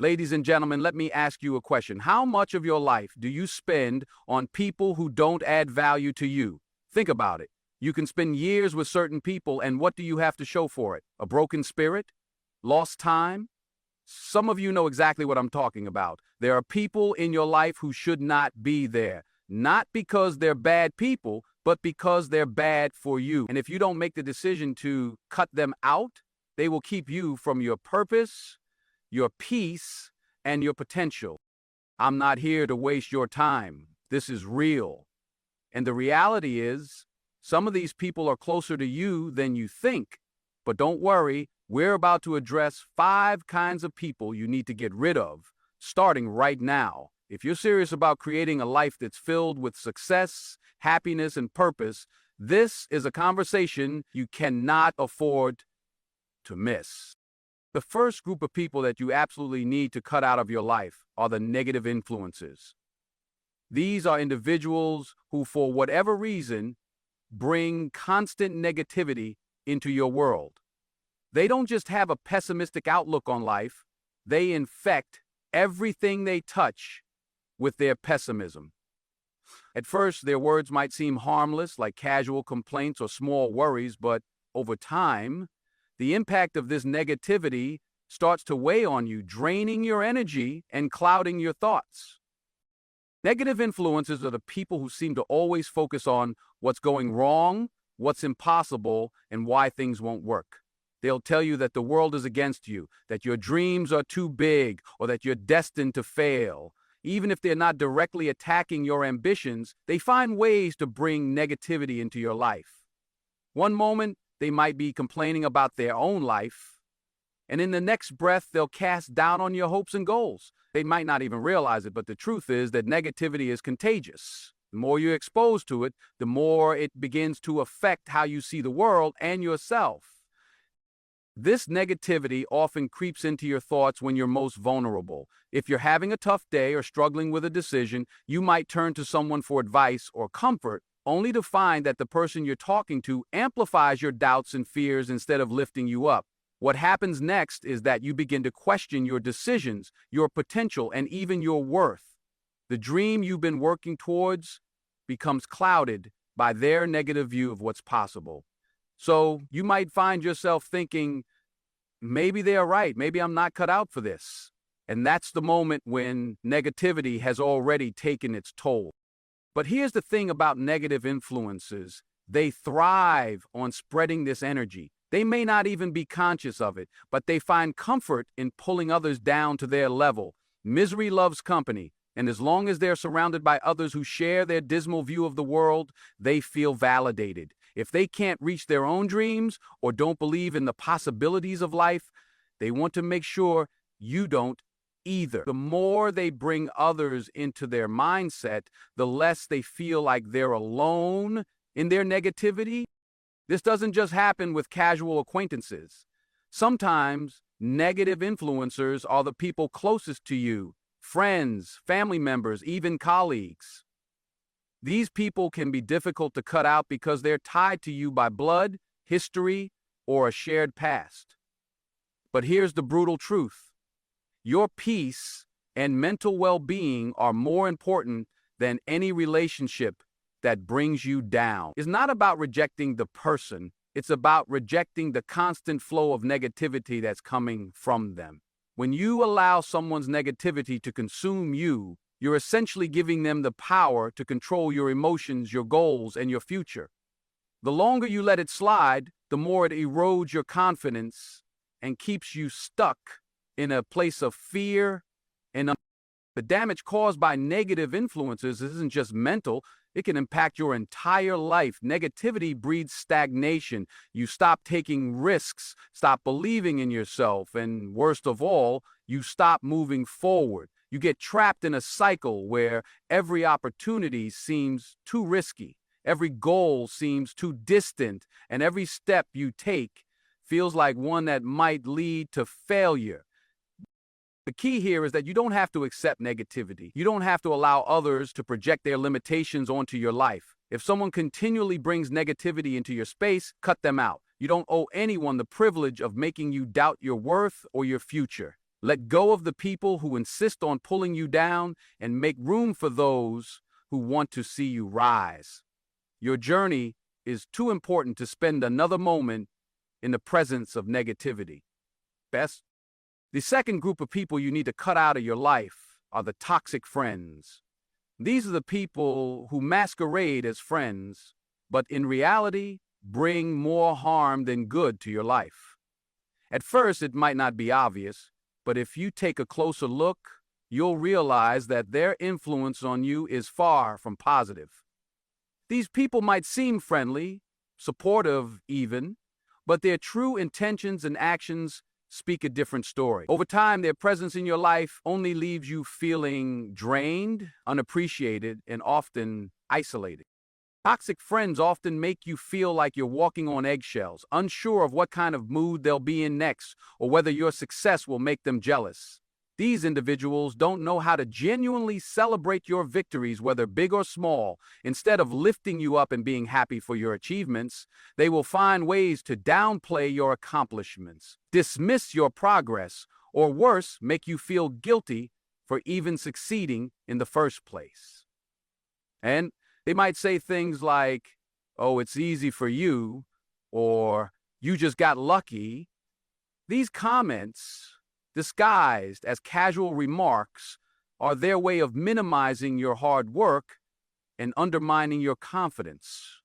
Ladies and gentlemen, let me ask you a question. How much of your life do you spend on people who don't add value to you? Think about it. You can spend years with certain people, and what do you have to show for it? A broken spirit? Lost time? Some of you know exactly what I'm talking about. There are people in your life who should not be there. Not because they're bad people, but because they're bad for you. And if you don't make the decision to cut them out, they will keep you from your purpose, your peace, and your potential. I'm not here to waste your time. This is real. And the reality is, some of these people are closer to you than you think. But don't worry, we're about to address 5 kinds of people you need to get rid of, starting right now. If you're serious about creating a life that's filled with success, happiness, and purpose, this is a conversation you cannot afford to miss. The first group of people that you absolutely need to cut out of your life are the negative influences. These are individuals who, for whatever reason, bring constant negativity into your world. They don't just have a pessimistic outlook on life, they infect everything they touch with their pessimism. At first, their words might seem harmless, like casual complaints or small worries, but over time, the impact of this negativity starts to weigh on you, draining your energy and clouding your thoughts. Negative influences are the people who seem to always focus on what's going wrong, what's impossible, and why things won't work. They'll tell you that the world is against you, that your dreams are too big, or that you're destined to fail. Even if they're not directly attacking your ambitions, they find ways to bring negativity into your life. One moment, they might be complaining about their own life, and in the next breath, they'll cast doubt on your hopes and goals. They might not even realize it, but the truth is that negativity is contagious. The more you're exposed to it, the more it begins to affect how you see the world and yourself. This negativity often creeps into your thoughts when you're most vulnerable. If you're having a tough day or struggling with a decision, you might turn to someone for advice or comfort, only to find that the person you're talking to amplifies your doubts and fears instead of lifting you up. What happens next is that you begin to question your decisions, your potential, and even your worth. The dream you've been working towards becomes clouded by their negative view of what's possible. So you might find yourself thinking, maybe they're right, maybe I'm not cut out for this. And that's the moment when negativity has already taken its toll. But here's the thing about negative influences. They thrive on spreading this energy. They may not even be conscious of it, but they find comfort in pulling others down to their level. Misery loves company, and as long as they're surrounded by others who share their dismal view of the world, they feel validated. If they can't reach their own dreams or don't believe in the possibilities of life, they want to make sure you don't either. The more they bring others into their mindset, the less they feel like they're alone in their negativity. This doesn't just happen with casual acquaintances. Sometimes negative influencers are the people closest to you, friends, family members, even colleagues. These people can be difficult to cut out because they're tied to you by blood, history, or a shared past. But here's the brutal truth. Your peace and mental well-being are more important than any relationship that brings you down. It's not about rejecting the person. It's about rejecting the constant flow of negativity that's coming from them. When you allow someone's negativity to consume you, you're essentially giving them the power to control your emotions, your goals, and your future. The longer you let it slide, the more it erodes your confidence and keeps you stuck in a place of fear and the damage caused by negative influences isn't just mental, it can impact your entire life. Negativity breeds stagnation. You stop taking risks, stop believing in yourself, and worst of all, you stop moving forward. You get trapped in a cycle where every opportunity seems too risky, every goal seems too distant, and every step you take feels like one that might lead to failure. The key here is that you don't have to accept negativity. You don't have to allow others to project their limitations onto your life. If someone continually brings negativity into your space, cut them out. You don't owe anyone the privilege of making you doubt your worth or your future. Let go of the people who insist on pulling you down and make room for those who want to see you rise. Your journey is too important to spend another moment in the presence of negativity. Best. The second group of people you need to cut out of your life are the toxic friends. These are the people who masquerade as friends, but in reality bring more harm than good to your life. At first, it might not be obvious, but if you take a closer look, you'll realize that their influence on you is far from positive. These people might seem friendly, supportive even, but their true intentions and actions speak a different story. Over time, their presence in your life only leaves you feeling drained, unappreciated, and often isolated. Toxic friends often make you feel like you're walking on eggshells, unsure of what kind of mood they'll be in next or whether your success will make them jealous. These individuals don't know how to genuinely celebrate your victories, whether big or small. Instead of lifting you up and being happy for your achievements, they will find ways to downplay your accomplishments, dismiss your progress, or worse, make you feel guilty for even succeeding in the first place. And they might say things like, "Oh, it's easy for you," or "You just got lucky." These comments, disguised as casual remarks, are their way of minimizing your hard work and undermining your confidence.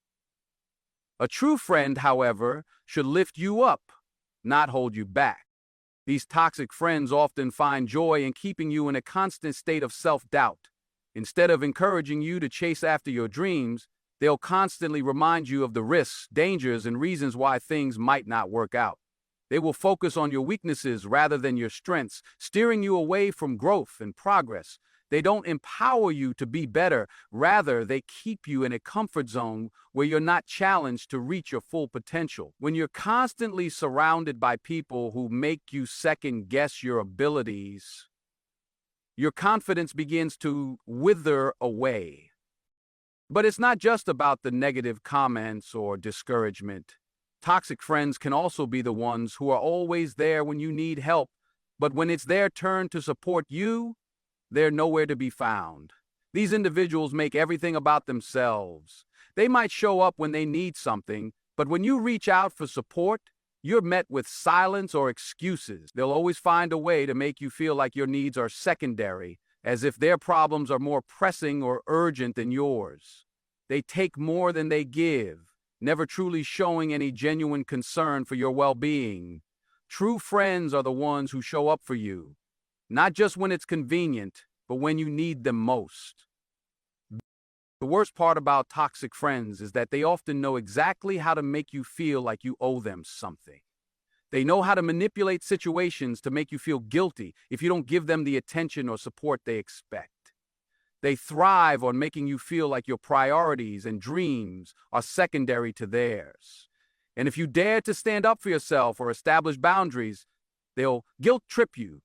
A true friend, however, should lift you up, not hold you back. These toxic friends often find joy in keeping you in a constant state of self-doubt. Instead of encouraging you to chase after your dreams, they'll constantly remind you of the risks, dangers, and reasons why things might not work out. They will focus on your weaknesses rather than your strengths, steering you away from growth and progress. They don't empower you to be better. Rather, they keep you in a comfort zone where you're not challenged to reach your full potential. When you're constantly surrounded by people who make you second-guess your abilities, your confidence begins to wither away. But it's not just about the negative comments or discouragement. Toxic friends can also be the ones who are always there when you need help, but when it's their turn to support you, they're nowhere to be found. These individuals make everything about themselves. They might show up when they need something, but when you reach out for support, you're met with silence or excuses. They'll always find a way to make you feel like your needs are secondary, as if their problems are more pressing or urgent than yours. They take more than they give, never truly showing any genuine concern for your well-being. True friends are the ones who show up for you, not just when it's convenient, but when you need them most. The worst part about toxic friends is that they often know exactly how to make you feel like you owe them something. They know how to manipulate situations to make you feel guilty if you don't give them the attention or support they expect. They thrive on making you feel like your priorities and dreams are secondary to theirs. And if you dare to stand up for yourself or establish boundaries, they'll guilt trip you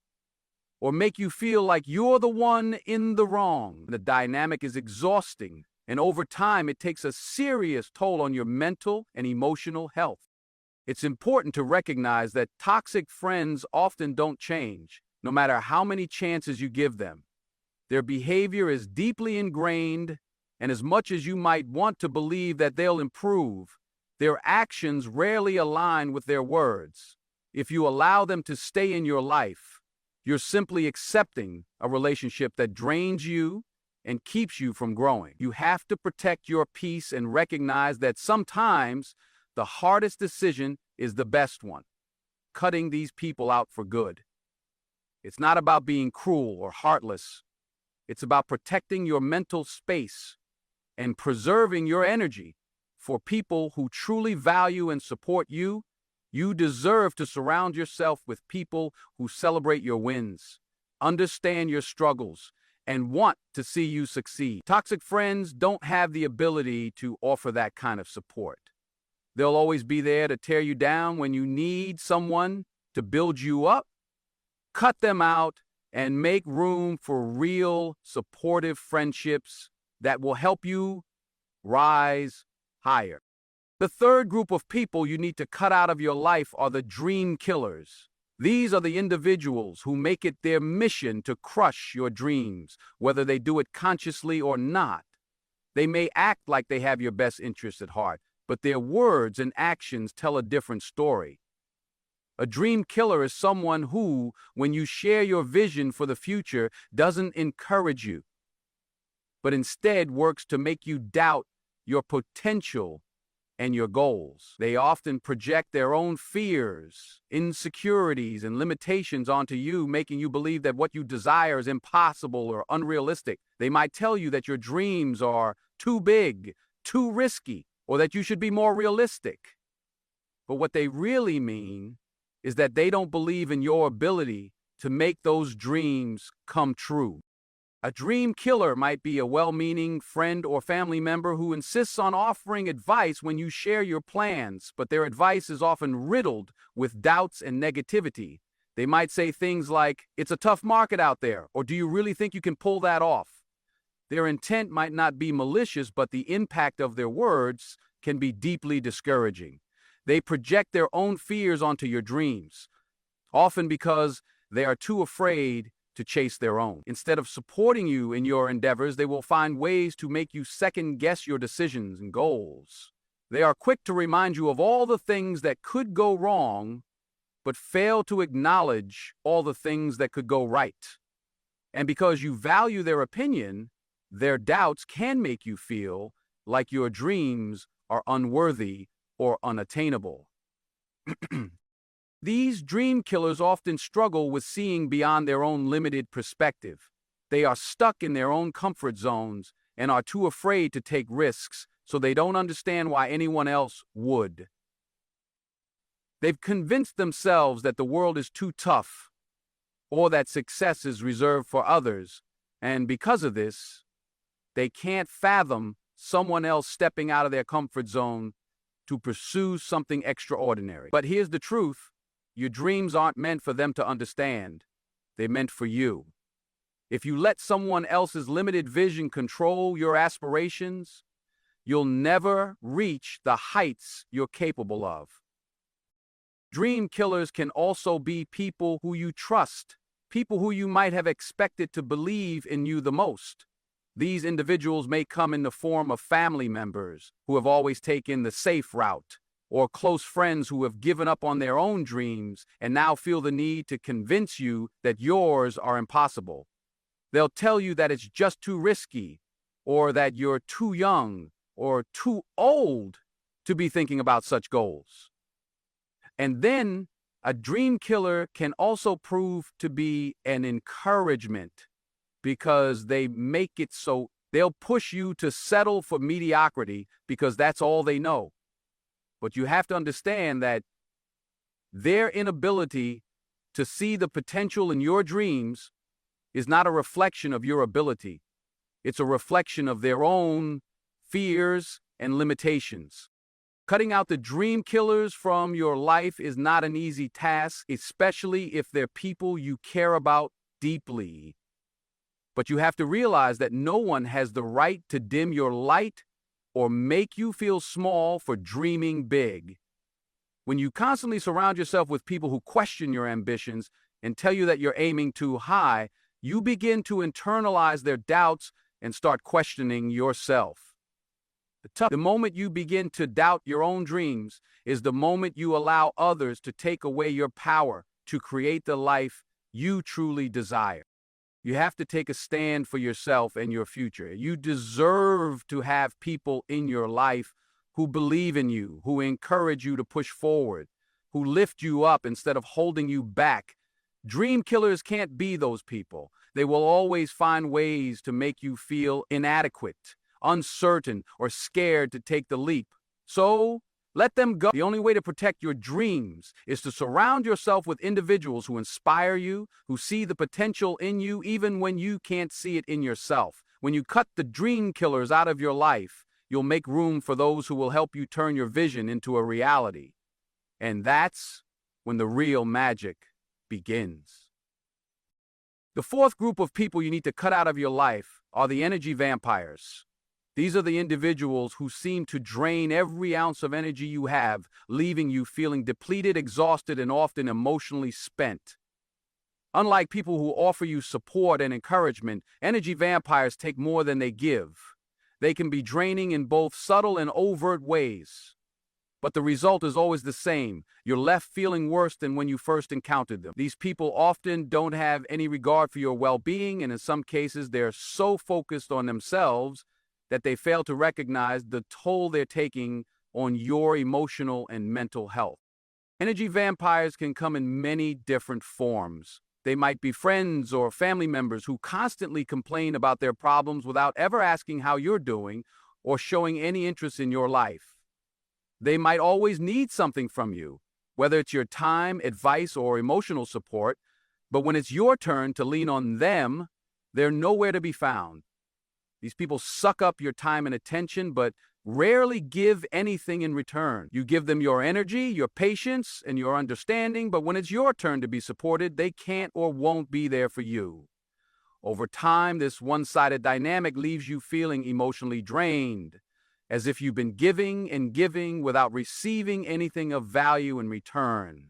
or make you feel like you're the one in the wrong. The dynamic is exhausting, and over time it takes a serious toll on your mental and emotional health. It's important to recognize that toxic friends often don't change, no matter how many chances you give them. Their behavior is deeply ingrained, and as much as you might want to believe that they'll improve, their actions rarely align with their words. If you allow them to stay in your life, you're simply accepting a relationship that drains you and keeps you from growing. You have to protect your peace and recognize that sometimes the hardest decision is the best one: cutting these people out for good. It's not about being cruel or heartless. It's about protecting your mental space and preserving your energy for people who truly value and support you. You deserve to surround yourself with people who celebrate your wins, understand your struggles, and want to see you succeed. Toxic friends don't have the ability to offer that kind of support. They'll always be there to tear you down when you need someone to build you up. Cut them out and make room for real, supportive friendships that will help you rise higher. The third group of people you need to cut out of your life are the dream killers. These are the individuals who make it their mission to crush your dreams, whether they do it consciously or not. They may act like they have your best interests at heart, but their words and actions tell a different story. A dream killer is someone who, when you share your vision for the future, doesn't encourage you, but instead works to make you doubt your potential and your goals. They often project their own fears, insecurities, and limitations onto you, making you believe that what you desire is impossible or unrealistic. They might tell you that your dreams are too big, too risky, or that you should be more realistic. But what they really mean is that they don't believe in your ability to make those dreams come true. A dream killer might be a well-meaning friend or family member who insists on offering advice when you share your plans, but their advice is often riddled with doubts and negativity. They might say things like, "It's a tough market out there," or "Do you really think you can pull that off?" Their intent might not be malicious, but the impact of their words can be deeply discouraging. They project their own fears onto your dreams, often because they are too afraid to chase their own. Instead of supporting you in your endeavors, they will find ways to make you second-guess your decisions and goals. They are quick to remind you of all the things that could go wrong, but fail to acknowledge all the things that could go right. And because you value their opinion, their doubts can make you feel like your dreams are unworthy or unattainable. These dream killers often struggle with seeing beyond their own limited perspective. They are stuck in their own comfort zones and are too afraid to take risks, so they don't understand why anyone else would. They've convinced themselves that the world is too tough, or that success is reserved for others, and because of this, they can't fathom someone else stepping out of their comfort zone to pursue something extraordinary. But here's the truth. Your dreams aren't meant for them to understand. They're meant for you. If you let someone else's limited vision control your aspirations, you'll never reach the heights you're capable of. Dream killers can also be people who you trust, people who you might have expected to believe in you the most. These individuals may come in the form of family members who have always taken the safe route, or close friends who have given up on their own dreams and now feel the need to convince you that yours are impossible. They'll tell you that it's just too risky, or that you're too young or too old to be thinking about such goals. And then a dream killer can also prove to be an encouragement, because they make it so they'll push you to settle for mediocrity because that's all they know. But you have to understand that their inability to see the potential in your dreams is not a reflection of your ability. It's a reflection of their own fears and limitations. Cutting out the dream killers from your life is not an easy task, especially if they're people you care about deeply. But you have to realize that no one has the right to dim your light or make you feel small for dreaming big. When you constantly surround yourself with people who question your ambitions and tell you that you're aiming too high, you begin to internalize their doubts and start questioning yourself. The moment you begin to doubt your own dreams is the moment you allow others to take away your power to create the life you truly desire. You have to take a stand for yourself and your future. You deserve to have people in your life who believe in you, who encourage you to push forward, who lift you up instead of holding you back. Dream killers can't be those people. They will always find ways to make you feel inadequate, uncertain, or scared to take the leap. So, let them go. The only way to protect your dreams is to surround yourself with individuals who inspire you, who see the potential in you even when you can't see it in yourself. When you cut the dream killers out of your life, you'll make room for those who will help you turn your vision into a reality. And that's when the real magic begins. The fourth group of people you need to cut out of your life are the energy vampires. These are the individuals who seem to drain every ounce of energy you have, leaving you feeling depleted, exhausted, and often emotionally spent. Unlike people who offer you support and encouragement, energy vampires take more than they give. They can be draining in both subtle and overt ways. But the result is always the same. You're left feeling worse than when you first encountered them. These people often don't have any regard for your well-being, and in some cases, they're so focused on themselves that they fail to recognize the toll they're taking on your emotional and mental health. Energy vampires can come in many different forms. They might be friends or family members who constantly complain about their problems without ever asking how you're doing or showing any interest in your life. They might always need something from you, whether it's your time, advice, or emotional support, but when it's your turn to lean on them, they're nowhere to be found. These people suck up your time and attention, but rarely give anything in return. You give them your energy, your patience, and your understanding, but when it's your turn to be supported, they can't or won't be there for you. Over time, this one-sided dynamic leaves you feeling emotionally drained, as if you've been giving and giving without receiving anything of value in return.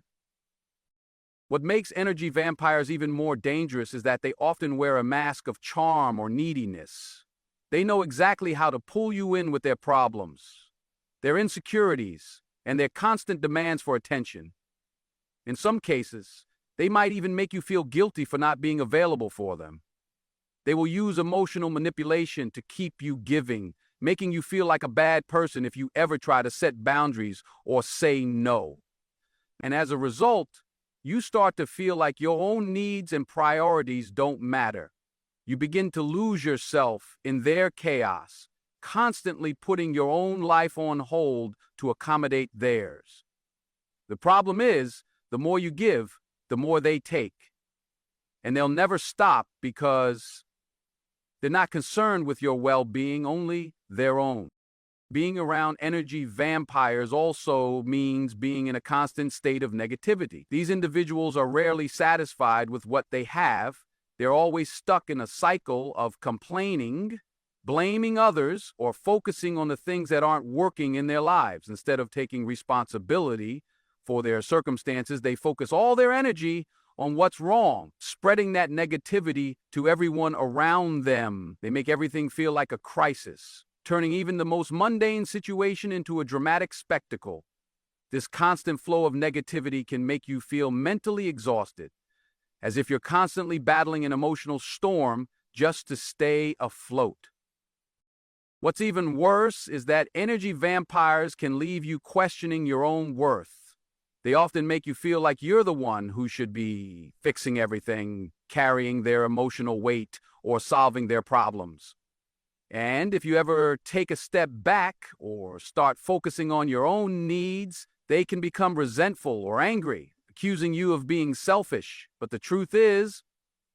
What makes energy vampires even more dangerous is that they often wear a mask of charm or neediness. They know exactly how to pull you in with their problems, their insecurities, and their constant demands for attention. In some cases, they might even make you feel guilty for not being available for them. They will use emotional manipulation to keep you giving, making you feel like a bad person if you ever try to set boundaries or say no. And as a result, you start to feel like your own needs and priorities don't matter. You begin to lose yourself in their chaos, constantly putting your own life on hold to accommodate theirs. The problem is, the more you give, the more they take. And they'll never stop because they're not concerned with your well-being, only their own. Being around energy vampires also means being in a constant state of negativity. These individuals are rarely satisfied with what they have. They're always stuck in a cycle of complaining, blaming others, or focusing on the things that aren't working in their lives. Instead of taking responsibility for their circumstances, they focus all their energy on what's wrong, spreading that negativity to everyone around them. They make everything feel like a crisis, turning even the most mundane situation into a dramatic spectacle. This constant flow of negativity can make you feel mentally exhausted, as if you're constantly battling an emotional storm just to stay afloat. What's even worse is that energy vampires can leave you questioning your own worth. They often make you feel like you're the one who should be fixing everything, carrying their emotional weight, or solving their problems. And if you ever take a step back or start focusing on your own needs, they can become resentful or angry, accusing you of being selfish. But the truth is,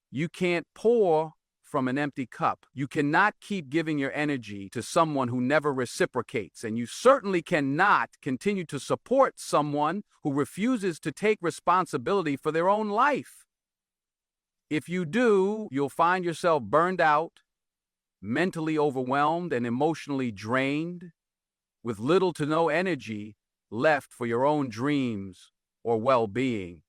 you can't pour from an empty cup. You cannot keep giving your energy to someone who never reciprocates, and you certainly cannot continue to support someone who refuses to take responsibility for their own life. If you do, you'll find yourself burned out, mentally overwhelmed, and emotionally drained, with little to no energy left for your own dreams or well-being.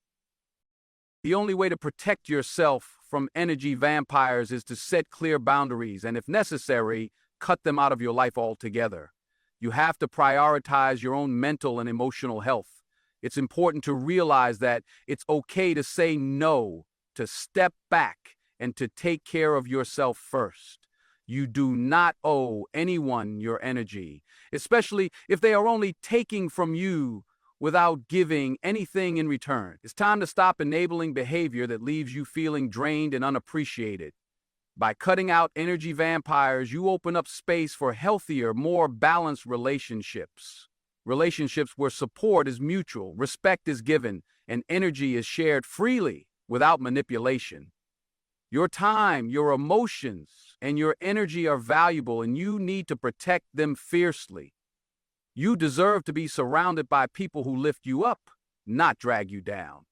The only way to protect yourself from energy vampires is to set clear boundaries and, if necessary, cut them out of your life altogether. You have to prioritize your own mental and emotional health. It's important to realize that it's okay to say no, to step back, and to take care of yourself first. You do not owe anyone your energy, especially if they are only taking from you without giving anything in return. It's time to stop enabling behavior that leaves you feeling drained and unappreciated. By cutting out energy vampires, you open up space for healthier, more balanced relationships. Relationships where support is mutual, respect is given, and energy is shared freely without manipulation. Your time, your emotions, and your energy are valuable, and you need to protect them fiercely. You deserve to be surrounded by people who lift you up, not drag you down.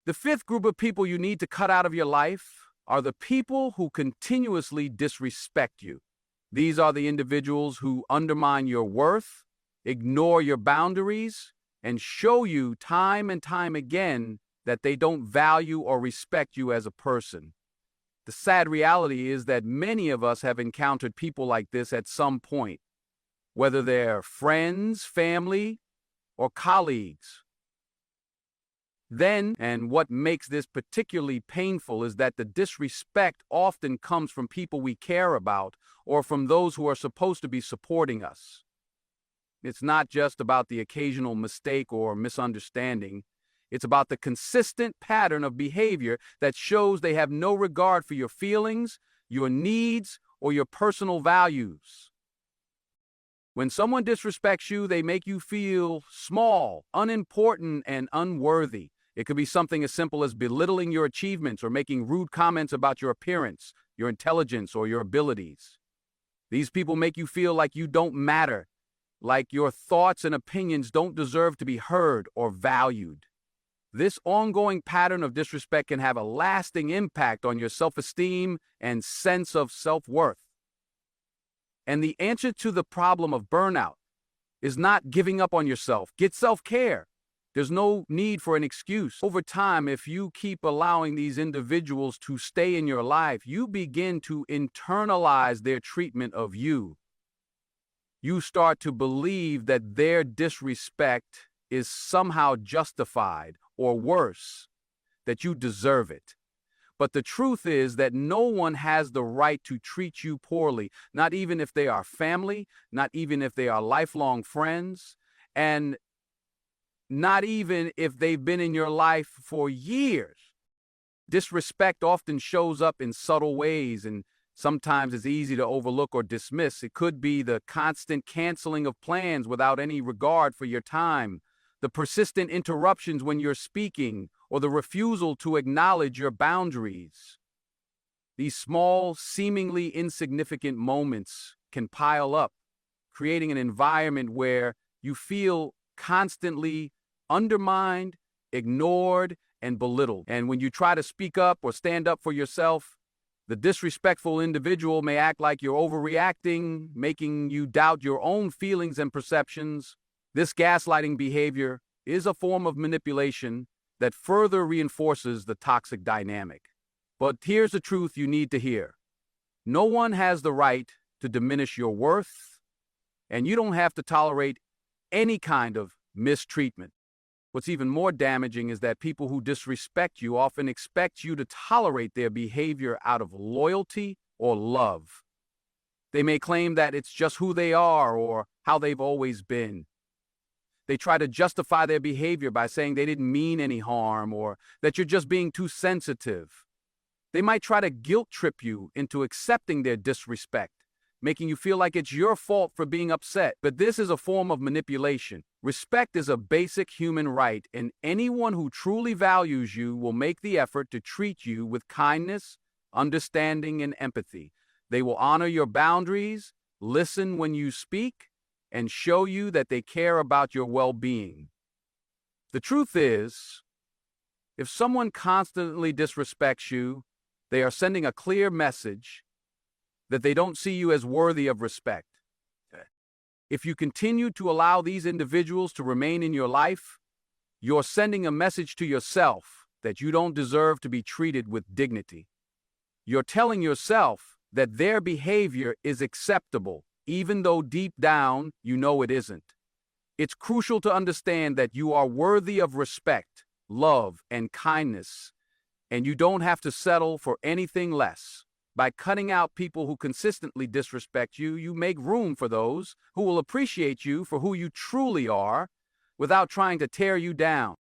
The fifth group of people you need to cut out of your life are the people who continuously disrespect you. These are the individuals who undermine your worth, ignore your boundaries, and show you time and time again that they don't value or respect you as a person. The sad reality is that many of us have encountered people like this at some point, whether they're friends, family, or colleagues. Then, and what makes this particularly painful is that the disrespect often comes from people we care about or from those who are supposed to be supporting us. It's not just about the occasional mistake or misunderstanding. It's about the consistent pattern of behavior that shows they have no regard for your feelings, your needs, or your personal values. When someone disrespects you, they make you feel small, unimportant, and unworthy. It could be something as simple as belittling your achievements or making rude comments about your appearance, your intelligence, or your abilities. These people make you feel like you don't matter, like your thoughts and opinions don't deserve to be heard or valued. This ongoing pattern of disrespect can have a lasting impact on your self-esteem and sense of self-worth. And the answer to the problem of burnout is not giving up on yourself. Get self-care. There's no need for an excuse. Over time, if you keep allowing these individuals to stay in your life, you begin to internalize their treatment of you. You start to believe that their disrespect is somehow justified, or worse, that you deserve it. But the truth is that no one has the right to treat you poorly, not even if they are family, not even if they are lifelong friends, and not even if they've been in your life for years. Disrespect often shows up in subtle ways, and sometimes it's easy to overlook or dismiss. It could be the constant canceling of plans without any regard for your time, the persistent interruptions when you're speaking, or the refusal to acknowledge your boundaries. These small, seemingly insignificant moments can pile up, creating an environment where you feel constantly undermined, ignored, and belittled. And when you try to speak up or stand up for yourself, the disrespectful individual may act like you're overreacting, making you doubt your own feelings and perceptions. This gaslighting behavior is a form of manipulation that further reinforces the toxic dynamic. But here's the truth you need to hear. No one has the right to diminish your worth, and you don't have to tolerate any kind of mistreatment. What's even more damaging is that people who disrespect you often expect you to tolerate their behavior out of loyalty or love. They may claim that it's just who they are or how they've always been. They try to justify their behavior by saying they didn't mean any harm or that you're just being too sensitive. They might try to guilt trip you into accepting their disrespect, making you feel like it's your fault for being upset. But this is a form of manipulation. Respect is a basic human right, and anyone who truly values you will make the effort to treat you with kindness, understanding, and empathy. They will honor your boundaries, listen when you speak, and show you that they care about your well-being. The truth is, if someone constantly disrespects you, they are sending a clear message that they don't see you as worthy of respect. If you continue to allow these individuals to remain in your life, you're sending a message to yourself that you don't deserve to be treated with dignity. You're telling yourself that their behavior is acceptable, even though deep down you know it isn't. It's crucial to understand that you are worthy of respect, love, and kindness, and you don't have to settle for anything less. By cutting out people who consistently disrespect you, you make room for those who will appreciate you for who you truly are without trying to tear you down.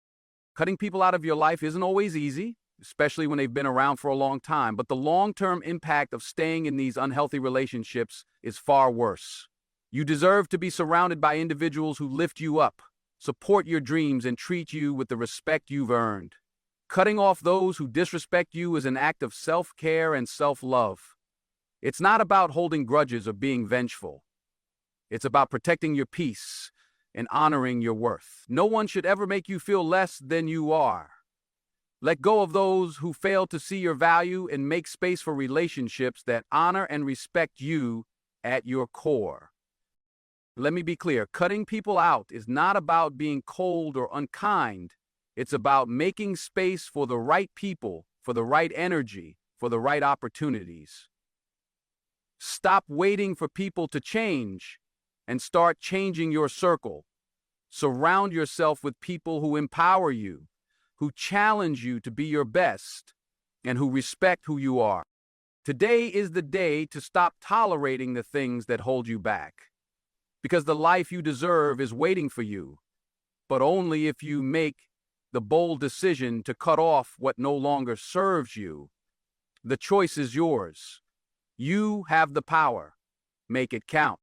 Cutting people out of your life isn't always easy, especially when they've been around for a long time, but the long-term impact of staying in these unhealthy relationships is far worse. You deserve to be surrounded by individuals who lift you up, support your dreams, and treat you with the respect you've earned. Cutting off those who disrespect you is an act of self-care and self-love. It's not about holding grudges or being vengeful. It's about protecting your peace and honoring your worth. No one should ever make you feel less than you are. Let go of those who fail to see your value and make space for relationships that honor and respect you at your core. Let me be clear, cutting people out is not about being cold or unkind. It's about making space for the right people, for the right energy, for the right opportunities. Stop waiting for people to change and start changing your circle. Surround yourself with people who empower you, who challenge you to be your best, and who respect who you are. Today is the day to stop tolerating the things that hold you back. Because the life you deserve is waiting for you, but only if you make the bold decision to cut off what no longer serves you. The choice is yours. You have the power. Make it count.